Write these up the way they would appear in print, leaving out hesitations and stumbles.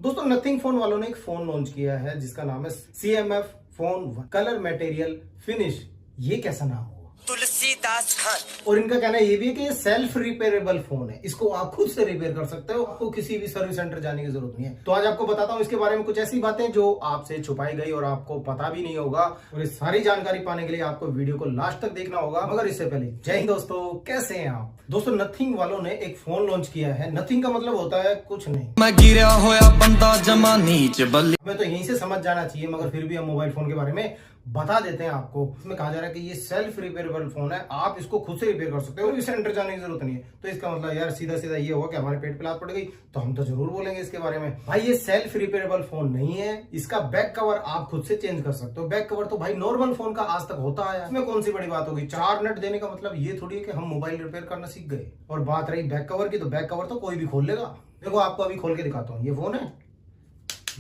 दोस्तों nothing phone वालों ने एक फोन लॉन्च किया है जिसका नाम है CMF phone colour material finish. ये कैसा नाम हुआ? तुलसीदास खान। और इनका कहना ये भी है कि ये सेल्फ रिपेयरेबल फोन है, इसको आप खुद से रिपेयर कर सकते हो, आपको किसी भी सर्विस सेंटर जाने की जरूरत नहीं है। तो आज आपको बताता हूँ इसके बारे में कुछ ऐसी बातें जो आपसे छुपाई गई और आपको पता भी नहीं होगा, और इस सारी जानकारी पाने के लिए आपको वीडियो को लास्ट तक देखना होगा। मगर इससे पहले जय हिंद दोस्तों, कैसे हैं आप? दोस्तों नथिंग वालों ने एक फोन लॉन्च किया है। नथिंग का मतलब होता है कुछ नहीं। मैं गिरा होया बंदा जमा नीच बल्ली। हमें तो यहीं से समझ जाना चाहिए, मगर फिर भी हम मोबाइल फोन के बारे में बता देते हैं आपको। इसमें कहा जा रहा है कि ये सेल्फ रिपेयरेबल फोन है, आप इसको खुद से रिपेयर कर सकते हो और इसे सेंटर जाने की जरूरत नहीं है। तो इसका मतलब यार सीधा सीधा ये होगा कि हमारे पेट पे लात पड़ गई, तो हम तो जरूर बोलेंगे इसके बारे में। भाई ये सेल्फ रिपेयरेबल फोन नहीं है, इसका बैक कवर आप खुद से चेंज कर सकते हो। बैक कवर तो भाई नॉर्मल फोन का आज तक होता है, इसमें कौन सी बड़ी बात होगी। 4 नट देने का मतलब ये थोड़ी है कि हम मोबाइल रिपेयर करना सीख गए। और बात रही बैक कवर की, तो बैक कवर तो कोई भी खोल लेगा। देखो आपको अभी खोल के दिखाता हूँ, ये फोन है,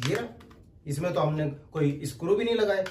ये रहा। इसमें तो हमने कोई स्क्रू भी नहीं लगाए,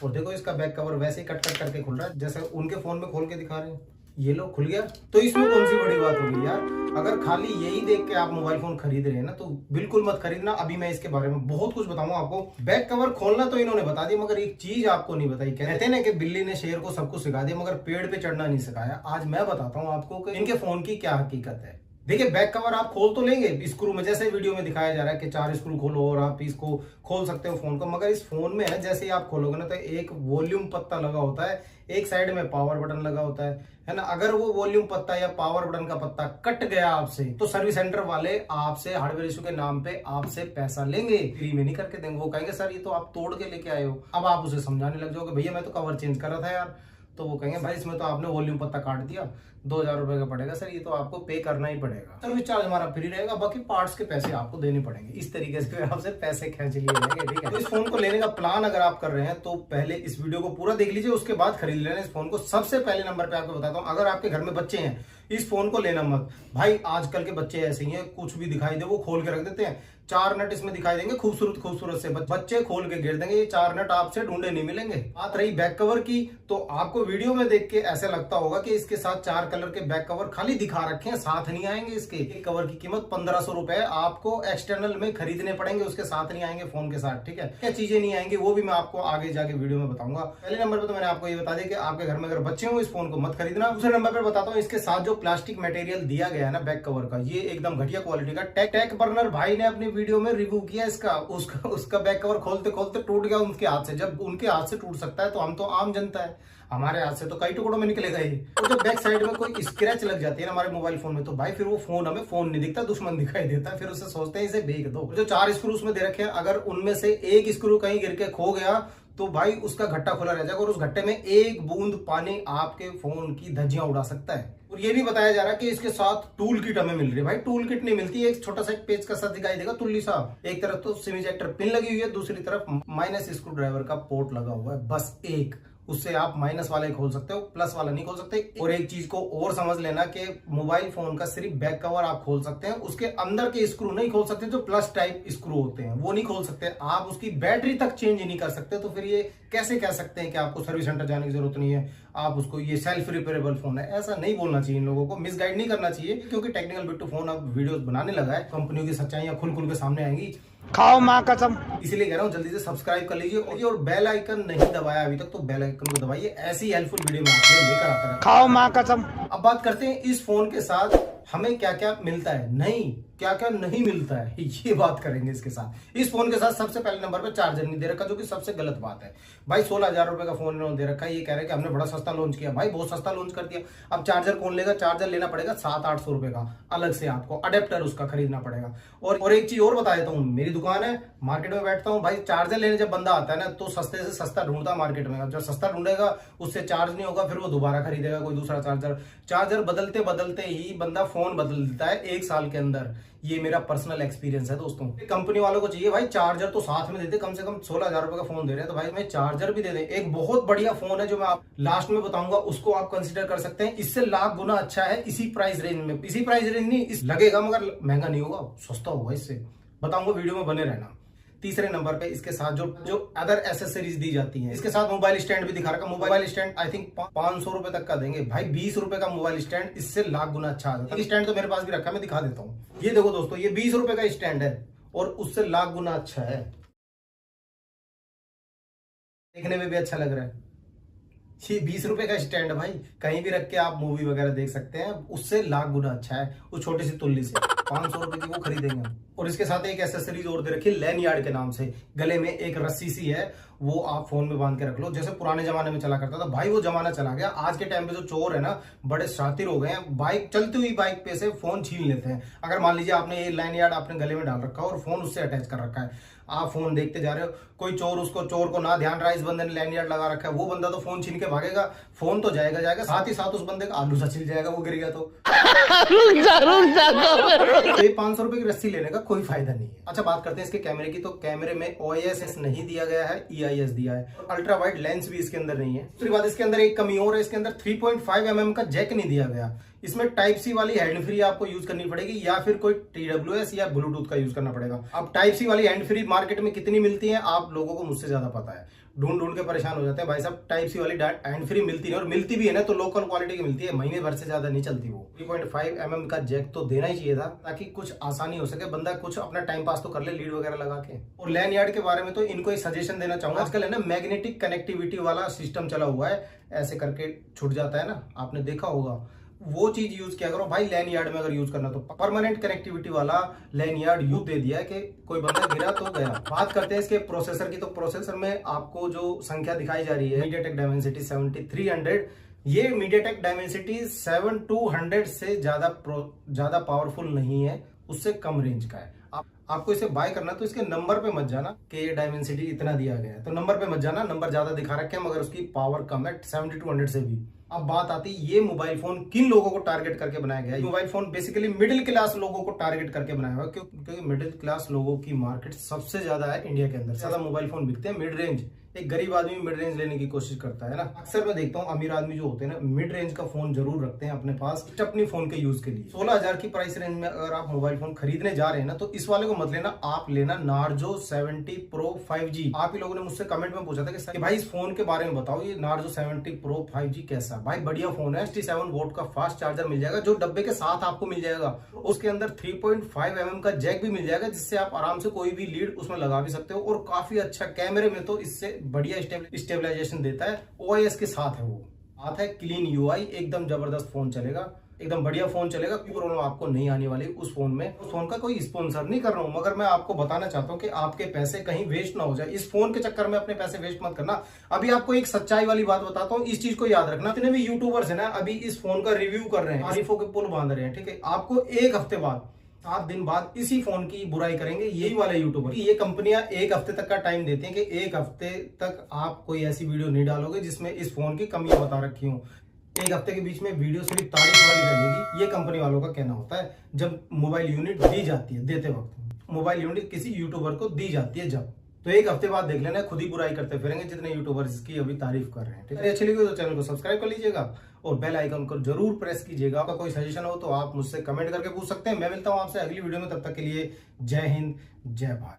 और देखो इसका बैक कवर वैसे ही कट कट करके खुल रहा है जैसे उनके फोन में खोल के दिखा रहे हैं। ये लो खुल गया, तो इसमें कौन सी बड़ी बात होगी यार। अगर खाली यही देख के आप मोबाइल फोन खरीद रहे हैं ना, तो बिल्कुल मत खरीदना। अभी मैं इसके बारे में बहुत कुछ बताऊंगा आपको। बैक कवर खोलना तो इन्होंने बता दिया, मगर एक चीज आपको नहीं बताई। कहते ना कि बिल्ली ने शेर को सब कुछ सिखा दिया, मगर पेड़ पे चढ़ना नहीं सिखाया। आज मैं बताता हूँ आपको कि इनके फोन की क्या हकीकत है। देखिए बैक कवर आप खोल तो लेंगे स्क्रू में, जैसे वीडियो में दिखाया जा रहा है कि 4 स्क्रू खोलो और आप इसको खोल सकते हो फोन को। मगर इस फोन में है, जैसे ही आप खोलोगे ना, तो एक वॉल्यूम पत्ता लगा होता है, एक साइड में पावर बटन लगा होता है ना। अगर वो वॉल्यूम पत्ता या पावर बटन का पत्ता कट गया आपसे, तो सर्विस सेंटर वाले आपसे हार्डवेयर इशू के नाम पे आपसे पैसा लेंगे, फ्री में नहीं करके देंगे। वो कहेंगे सर ये तो आप तोड़ के लेके आए हो। अब आप उसे समझाने लग जाओगे भैया मैं तो कवर चेंज कर रहा था यार, तो वो कहेंगे भाई इसमें तो आपने वॉल्यूम पत्ता काट दिया, 2000 रुपए का पड़ेगा सर, ये तो आपको पे करना ही पड़ेगा। सर्विस चार्ज हमारा फ्री रहेगा, बाकी पार्ट्स के पैसे आपको देने पड़ेंगे। इस तरीके से आपसे पैसे खींच लिए जाएंगे, ठीक है। तो इस फोन को लेने का प्लान अगर आप कर रहे हैं तो पहले इस वीडियो को पूरा देख लीजिए, उसके बाद खरीद लेना इस फोन को। सबसे पहले नंबर पे आपको बताता हूँ, अगर आपके घर में बच्चे हैं इस फोन को लेना मत। भाई आजकल के बच्चे ऐसे ही हैं, कुछ भी दिखाई दे वो खोल के रख देते हैं। 4 नट इसमें दिखाई देंगे खूबसूरत खूबसूरत से, बच्चे खोल के गिर देंगे। ये 4 नट आपसे ढूंढे नहीं मिलेंगे। बात रही बैक कवर की, तो आपको वीडियो में देख के ऐसा लगता होगा कि इसके साथ 4 कलर के बैक कवर खाली दिखा रखे हैं, साथ नहीं आएंगे। इसके एक कवर की कीमत 1500 रुपए आपको एक्सटर्नल में खरीदने पड़ेंगे, उसके साथ नहीं आएंगे फोन के साथ, ठीक है। क्या चीजें नहीं आएंगी वो भी मैं आपको आगे जाके वीडियो में बताऊंगा। पहले नंबर पर तो मैंने आपको ये बता दिया कि आपके घर में अगर बच्चे हो इस फोन को मत खरीदना। दूसरे नंबर पर बताता हूँ, इसके साथ जो प्लास्टिक मटेरियल दिया गया है ना बैक कवर का, ये एकदम घटिया क्वालिटी का। टेक बर्नर भाई ने अपनी वीडियो में रिव्यू किया इसका, उसका बैक कवर खोलते खोलते टूट गया उनके हाथ से। जब उनके हाथ से टूट सकता है तो हम तो आम जनता है, हमारे हाथ से तो कई टुकड़ों में निकलेगा ये। तो जब बैक साइड में कोई स्क्रैच लग जाती है ना हमारे मोबाइल फोन में, तो भाई फिर वो फोन हमें फोन नहीं दिखता, दुश्मन दिखाई देता है। फिर उसे सोचते हैं इसे बेच दो। जो 4 स्क्रू उसमें दे रखे हैं, अगर उनमें से एक स्क्रू कहीं गिर के खो गया तो भाई उसका घट्टा खुला रह जाएगा, और उस घट्टे में एक बूंद पानी आपके फोन की धज्जियां उड़ा सकता है। और ये भी बताया जा रहा है कि इसके साथ टूल किट हमें मिल रही है। भाई टूल किट नहीं मिलती, एक छोटा सा पेज का साथ दिखाई देगा तुल्ली सा। एक तरफ तो सिम इजेक्टर पिन लगी हुई है, दूसरी तरफ माइनस स्क्रू ड्राइवर का पोर्ट लगा हुआ है, बस एक। उससे आप माइनस वाला ही खोल सकते हो, प्लस वाला नहीं खोल सकते। और एक चीज को और समझ लेना कि मोबाइल फोन का सिर्फ बैक कवर आप खोल सकते हैं, उसके अंदर के स्क्रू नहीं खोल सकते। जो प्लस टाइप स्क्रू होते हैं वो नहीं खोल सकते। आप उसकी बैटरी तक चेंज नहीं कर सकते। तो फिर ये कैसे कह सकते हैं कि आपको सर्विस सेंटर जाने की जरूरत नहीं है, आप उसको ये सेल्फ रिपेयरेबल फोन है। ऐसा नहीं बोलना चाहिए इन लोगों को, मिसगाइड नहीं करना चाहिए, क्योंकि टेक्निकल बिट्टू फोन अब वीडियोस बनाने लगा है, कंपनियों की सच्चाइयां खुल खुल के सामने आएंगी। खाओ माँ कसम। इसलिए कह रहा हूँ जल्दी से सब्सक्राइब कर लीजिए, और बेल आइकन नहीं दबाया अभी तक तो बेल आइकन को दबाइए। ऐसी हेल्पफुल वीडियो में आपके लिए लेकर आता है। खाओ माँ कसम। अब बात करते हैं इस फोन के साथ हमें क्या क्या मिलता है, नहीं क्या क्या नहीं मिलता है, ये बात करेंगे इसके साथ। इस फोन के साथ सबसे पहले नंबर पे चार्जर नहीं दे रखा, जो कि सबसे गलत बात है। भाई 16,000 रुपए का फोन इन्होंने दे रखा है, ये कह रहे हैं कि हमने बड़ा सस्ता लॉन्च किया। भाई बहुत सस्ता लॉन्च कर दिया। अब चार्जर कौन लेगा? चार्जर लेना पड़ेगा 700-800 रुपए का, अलग से आपको अडेप्टर उसका खरीदना पड़ेगा। और एक चीज और बता देता हूँ, मेरी दुकान है, मार्केट में बैठता हूँ भाई। चार्जर लेने जब बंदा आता है ना, तो सस्ते से सस्ता ढूंढता है मार्केट में। जब सस्ता ढूंढेगा उससे चार्ज नहीं होगा, फिर वो दोबारा खरीदेगा कोई दूसरा चार्जर बदलते बदलते ही बंदा फोन बदल देता है 1 साल के अंदर। ये मेरा पर्सनल एक्सपीरियंस है दोस्तों। कंपनी वालों को चाहिए भाई चार्जर तो साथ में देते, कम से कम 16,000 रुपए का फोन दे रहे हैं, तो भाई मैं चार्जर भी दे दें। एक बहुत बढ़िया फोन है जो मैं आप लास्ट में बताऊंगा, उसको आप कंसीडर कर सकते हैं। इससे लाख गुना अच्छा है इसी प्राइस रेंज में। इसी प्राइस रेंज नहीं इस लगेगा, मगर महंगा नहीं होगा, सस्ता होगा। इससे बताऊंगा, वीडियो में बने रहना। तीसरे नंबर पे इसके साथ जो अदर एसेसरीज दी जाती हैं, इसके साथ मोबाइल स्टैंड भी दिखा रखा। मोबाइल स्टैंड आई थिंक 500 रुपए तक का देंगे। भाई 20 रुपए का मोबाइल स्टैंड इससे लाख गुना अच्छा आ जाता है। स्टैंड तो मेरे पास भी रखा है, मैं दिखा देता हूँ। ये देखो दोस्तों, ये 20 रुपए का स्टैंड है, और उससे लाख गुना अच्छा है, देखने में भी अच्छा लग रहा है। ये 20 रुपए का स्टैंड है भाई, कहीं भी रख के आप मूवी वगैरह देख सकते हैं, उससे लाख गुना अच्छा है उस छोटी सी तुल्ली से। 500 रुपए की वो खरीदेंगे हम। और इसके साथ एक एसेसरीज और दे रखी है लैनियार्ड के नाम से। गले में एक रस्सी सी है, वो आप फोन में बांध के रख लो, जैसे पुराने जमाने में चला करता था भाई। वो जमाना चला गया। आज के टाइम पे जो चोर है ना, बड़े शातिर हो गए हैं, बाइक चलती हुई बाइक पे से फोन छीन लेते हैं। अगर मान लीजिए आपने ये लैनियार्ड आपने गले में डाल रखा है और फोन उससे अटैच कर रखा है, आप फोन देखते जा रहे हो, कोई चोर को ना ध्यान रहा, इस बंदे ने लैनियार्ड लगा रखा है, वो बंदा तो फोन छीन के भागेगा, फोन तो जाएगा, साथ ही साथ उस बंदे का आलू सा छिल जाएगा, वो गिर गया तो। तो ये 500 रुपए की रस्सी लेने का कोई फायदा नहीं है। अच्छा, बात करते हैं इसके कैमरे की। तो कैमरे में OIS नहीं दिया गया है, EIS दिया है। अल्ट्रा वाइड लेंस भी इसके अंदर नहीं है। दूसरी बात, इसके अंदर एक कमी और है, इसके अंदर 3.5 mm का जैक नहीं दिया गया। इसमें टाइप सी वाली हैंड फ्री आपको यूज करनी पड़ेगी, या फिर कोई TWS या ब्लूटूथ का यूज करना पड़ेगा। अब टाइप सी वाली हैंड फ्री मार्केट में कितनी मिलती है आप लोगों को मुझसे ज्यादा पता है, ढूंढ के परेशान हो जाते हैं भाई साहब। टाइप सी वाली हैंड फ्री मिलती है, और मिलती भी है ना तो लोकल क्वालिटी की मिलती है, महीने भर से ज्यादा नहीं चलती वो। 3.5 mm का जैक तो देना ही चाहिए था, ताकि कुछ आसानी हो सके, बंदा कुछ अपना टाइम पास तो कर ले लीड वगैरह लगा के। और लैनियार्ड के बारे में तो इनको एक सजेशन देना चाहूंगा, आजकल है ना मैग्नेटिक कनेक्टिविटी वाला सिस्टम चला हुआ है, ऐसे करके छूट जाता है ना, आपने देखा होगा, वो चीज यूज किया करो भाई। लैनियार्ड में अगर यूज करना तो परमानेंट कनेक्टिविटी वाला लैनियार्ड यूज दे दिया है कि कोई बंदा गिरा तो गया। बात करते हैं इसके प्रोसेसर की। तो प्रोसेसर में आपको जो संख्या दिखाई जा रही है, मीडियाटेक डायमेंसिटी 7300, ये मीडियाटेक डायमेंसिटी 7200 से ज्यादा पावरफुल नहीं है, उससे कम रेंज का है। आपको इसे बाय करना तो इसके नंबर पे मत जाना कि डायमेंसिटी इतना दिया गया है, तो नंबर पे मत जाना, नंबर ज्यादा दिखा रखे हैं मगर उसकी पावर कम है 7200 से भी। अब बात आती है ये मोबाइल फोन किन लोगों को टारगेट करके बनाया गया है। Mobile phone basically middle class लोगों को टारगेट करके बनाया हुआ है, क्योंकि मिडिल क्लास लोगों की मार्केट सबसे ज्यादा है इंडिया के अंदर। ज्यादा मोबाइल फोन बिकते हैं मिड रेंज। एक गरीब आदमी मिड रेंज लेने की कोशिश करता है ना, अक्सर मैं देखता हूँ अमीर आदमी जो होते हैं ना, मिड रेंज का फोन जरूर रखते हैं अपने पास अपनी फोन के यूज के लिए। 16,000 की प्राइस रेंज में अगर आप मोबाइल फोन खरीदने जा रहे हैं ना, तो इस वाले को मत लेना, आप लेना नार्जो 70 Pro 5G। आप ही लोगों ने मुझसे कमेंट में पूछा था कि भाई इस फोन के बारे में बताओ, ये नार्जो 70 Pro 5G कैसा। भाई बढ़िया फोन है, 67 वोल्ट का फास्ट चार्जर मिल जाएगा, जो डब्बे के साथ आपको मिल जाएगा। उसके अंदर 3.5 mm का जैक भी मिल जाएगा, जिससे आप आराम से कोई भी लीड उसमें लगा भी सकते हो। और काफी अच्छा कैमरे में तो इससे बढ़िया स्टेबलाइजेशन देता है, OIS के साथ है। वो आता है क्लीन UI, एकदम जबरदस्त फोन चलेगा, एकदम बढ़िया फोन चलेगा, कोई प्रॉब्लम आपको नहीं आने वाली उस फोन में। उस फोन का कोई स्पॉन्सर नहीं कर रहा हूं, मगर मैं आपको बताना चाहता हूं कि आपके पैसे कहीं वेस्ट ना हो जाए। इस फोन के चक्कर में अपने पैसे वेस्ट मत करना। अभी आपको एक सच्चाई वाली बात बताता हूं, इस चीज को याद रखना। जितने भी यूट्यूबर्स है ना, अभी इस फोन का रिव्यू कर रहे हैं, तारीफों के पुल बांध रहे हैं, ठीक है, आपको एक हफ्ते बाद 7 दिन बाद इसी फोन की बुराई करेंगे यही वाले यूट्यूबर। ये कंपनियां एक हफ्ते तक का टाइम देती हैं कि एक हफ्ते तक आप कोई ऐसी वीडियो नहीं डालोगे जिसमें इस फोन की कमियां बता रखी हूं। एक हफ्ते के बीच में वीडियो सिर्फ तारीफ वाली रहेगी, ये कंपनी वालों का कहना होता है। जब मोबाइल यूनिट दी जाती है, देते वक्त मोबाइल यूनिट किसी यूट्यूबर को दी जाती है, जब तो एक हफ्ते बाद देख लेना, खुद ही बुराई करते फिरेंगे जितने यूट्यूबर्स इसकी अभी तारीफ कर रहे हैं। ठीक है, अच्छी लगी तो चैनल को सब्सक्राइब कर लीजिएगा और बेल आइकन को जरूर प्रेस कीजिएगा। आपका कोई सजेशन हो तो आप मुझसे कमेंट करके पूछ सकते हैं। मैं मिलता हूं आपसे अगली वीडियो में, तब तक के लिए जय हिंद, जय भारत।